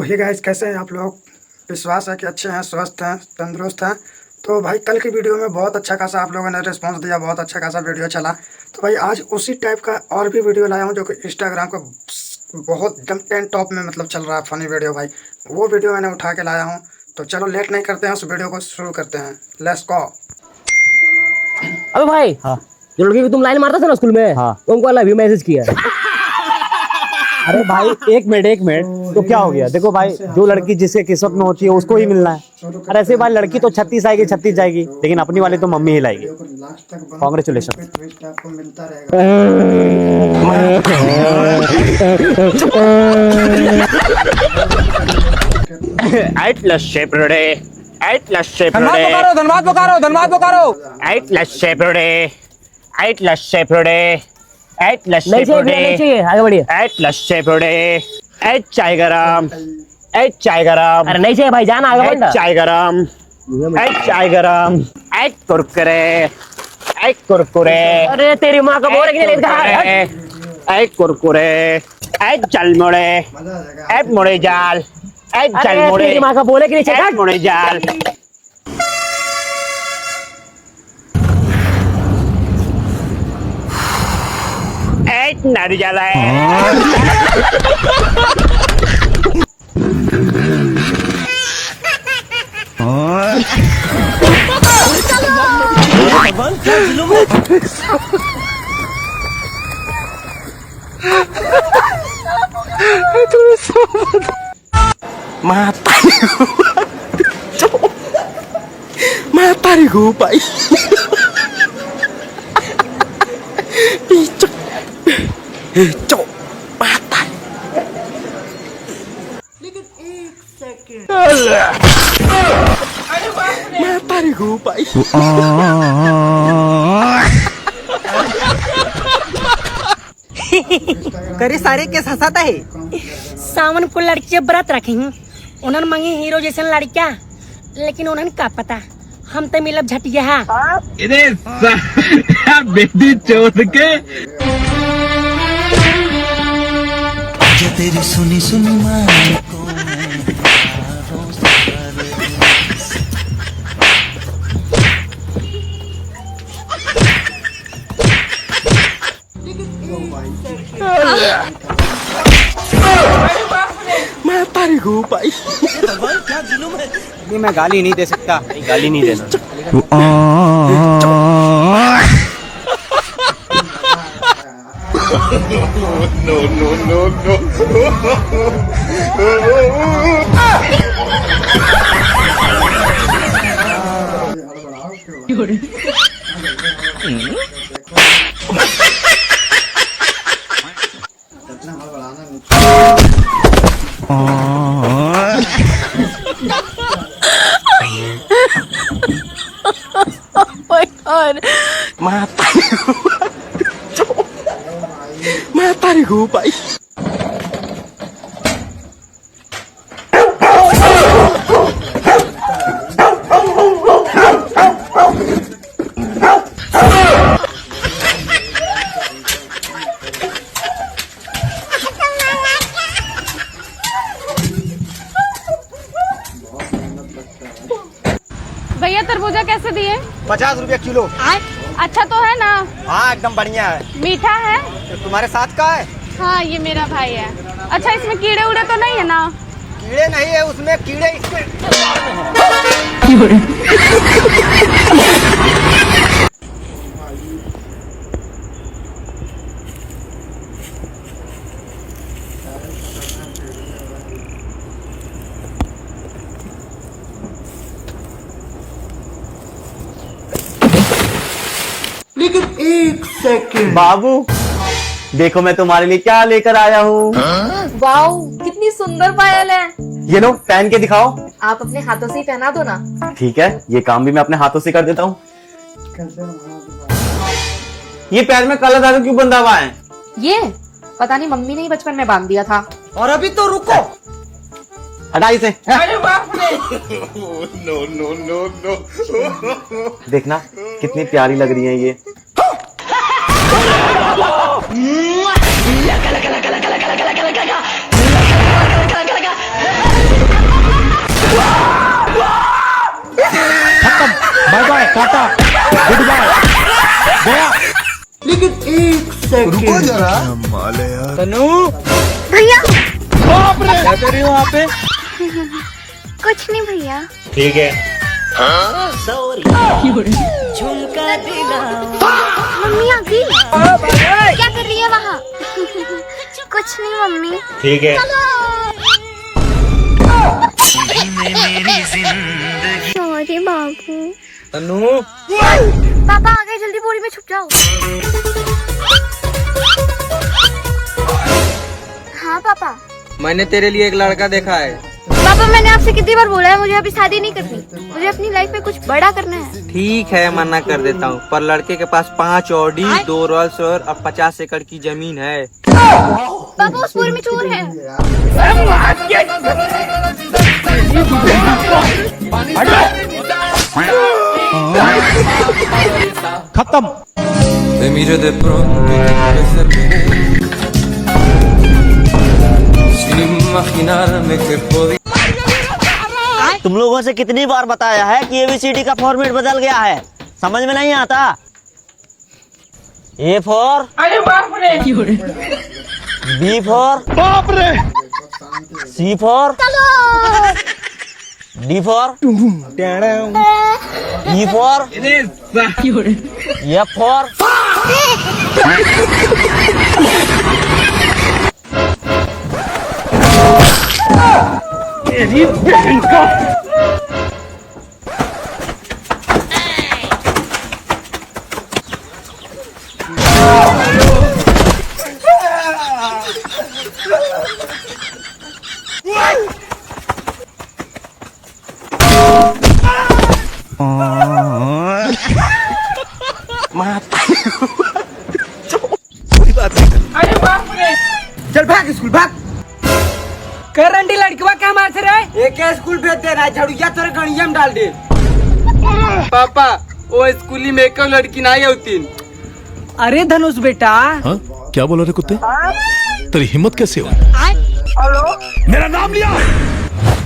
Hey guys, कैसे हैं आप लोग। विश्वास है कि अच्छे हैं, स्वस्थ हैं, तंदुरुस्त हैं। तो भाई कल की वीडियो में बहुत अच्छा खासा आप लोगों ने रिस्पांस दिया, बहुत अच्छा खासा वीडियो चला। तो भाई आज उसी टाइप का और भी वीडियो लाया हूं जो कि इंस्टाग्राम को बहुत एकदम टॉप में मतलब चल रहा है, फनी वीडियो। भाई वो वीडियो मैंने उठा के लाया हूँ। तो चलो लेट नहीं करते हैं, उस वीडियो को शुरू करते हैं। Let's go. अबे भाई, हाँ जो लड़की को तुम लाइन मारता था ना स्कूल में, हाँ। तो उनको लव यू मैसेज किया। अरे भाई एक मिनट तो क्या हो गया। देखो भाई, जो लड़की जिसके किस्मत में होती है उसको ही मिलना है। और ऐसे भाई लड़की तो 36 आएगी 36 जाएगी, लेकिन अपनी वाली तो मम्मी ही लाएगी। कांग्रेचुलेशन। आपको मिलता रहेगा। Eight लस्से परोड़े, eight लस्से परोड़े, Dhanbad Bokaro. eight लस्से परोड़े, eight लस्से परोड़े, eight लस्से नहीं चाहिए, नहीं परोड़े, चाहिए, आगे बढ़िए। eight लस्से परोड़े, eight चाय गरम, eight चाय गरम, अरे नहीं चाहिए भाई, जाना आगे eight बढ़ना। चाय गरम, eight चाय गरम, eight कुरकुरे, eight कुरकुरे, अरे तेरी माँ का बोल के नहीं eight कुरकुरे, eight जलमुड़े, eight मुड़े जाल, eight अरे जलमुड़े, तेरी माँ का बोले कि नहीं eight मुड़े जाल। एक नारियल है। Matariku, Pak. Picok. Cok, mata. Matariku, Pak. करे सारे के हंसाता है। सावन को लड़की व्रत रखेंगे, उन्होंने मांगी हीरो जैसे लड़कियां, लेकिन उन्होंने का पता हम तो मिलब झटिया। बेटी चोर के जो तेरी सुनी सुनी मान को Matariku, Pak. ये मैं गाली नहीं दे सकता। गाली नहीं देना। Matariku. Cok. Matariku, Pak. भैया तरबूजा कैसे दिए? 50 रुपया किलो। अच्छा तो है ना? हाँ एकदम बढ़िया है। मीठा है? तुम्हारे साथ का है? हाँ ये मेरा भाई है। अच्छा इसमें कीड़े उड़े तो नहीं है ना? कीड़े नहीं है उसमें, कीड़े इसमें। लेकिन एक सेकंड। बाबू देखो मैं तुम्हारे लिए क्या लेकर आया हूँ। वाओ, कितनी सुंदर पायल है। ये लो पहन के दिखाओ। आप अपने हाथों से ही पहना दो ना। ठीक है, ये काम भी मैं अपने हाथों से कर देता हूँ। ये पैर में काला धागा क्यों बंधा हुआ है? ये पता नहीं, मम्मी ने ही बचपन में बांध दिया था। और अभी तो रुको। हटा इसे। देखना कितनी प्यारी लग रही है ये। टाटा, गुड बाय, गया। लेकिन एक सेकंड रुको जरा। भैया क्या कर रही हो वहाँ पे? कुछ नहीं भैया। ठीक है। मम्मी आ गई। क्या कर रही है वहाँ? कुछ नहीं मम्मी। ठीक है। सॉरी बाबू। तनु पापा आ गए, जल्दी बोरी में छुप जाओ। हाँ पापा। मैंने तेरे लिए एक लड़का देखा है। पापा मैंने आपसे कितनी बार बोला है मुझे अभी शादी नहीं करनी, मुझे अपनी लाइफ में कुछ बड़ा करना है। ठीक है मना कर देता हूँ, पर लड़के के पास 5 ऑडी, 2 रोल्स रॉयस और 50 एकड़ की जमीन है। पापा उस बोरी में चोर है। खत्म। तुम लोगों से कितनी बार बताया है कि ABCD का फॉर्मेट बदल गया है, समझ में नहीं आता। A फॉर B फॉर बाप रे, C for D for E for F for चल भाग स्कूल भाग। करंटी लड़कवा क्या मार से रहे? एक स्कूल भेज दे रहा है, झड़ुया तेरे गणिया में डाल दे। पापा वो स्कूली में एक लड़की नहीं होती। अरे धनुष बेटा, हाँ? क्या बोल रहे कुत्ते? तेरी हिम्मत कैसे हो? मेरा नाम लिया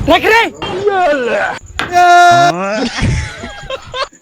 रख रे।